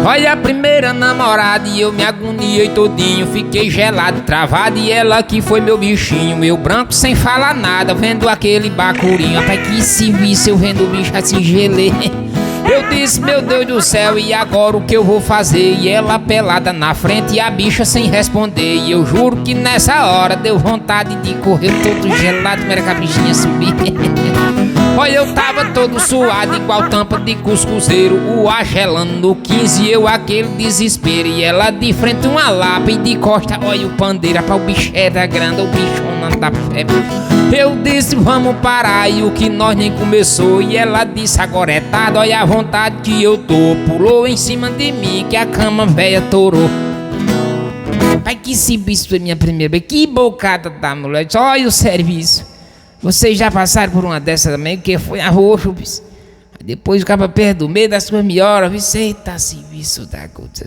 Olha a primeira namorada e eu me agoniei todinho. Fiquei gelado, travado e ela que foi meu bichinho. Eu branco sem falar nada, vendo aquele bacurinho. Rapaz, que serviço, eu vendo o bicho assim gelei. Eu disse, meu Deus do céu, e agora o que eu vou fazer? E ela pelada na frente e a bicha sem responder. E eu juro que nessa hora deu vontade de correr todo gelado, como era que a bichinha subir. Olha, eu tava todo suado, igual tampa de cuscuzeiro. O ar gelando no 15 e eu aquele desespero. E ela de frente uma lapa e de costa, olha o pandeiro. Rapaz, o bicho era grande, o bicho não dá febre. Eu disse, vamos parar, e o que nós nem começou. E ela disse, agora é tarde, olha a vontade que eu tô. Pulou em cima de mim, que a cama velha torou. Pai, que serviço foi minha primeira vez. Que bocada da mulher. Olha o serviço. Vocês já passaram por uma dessas também, que foi arroxo, depois o cara perto do meio das suas melhoras, eita, serviço da gota.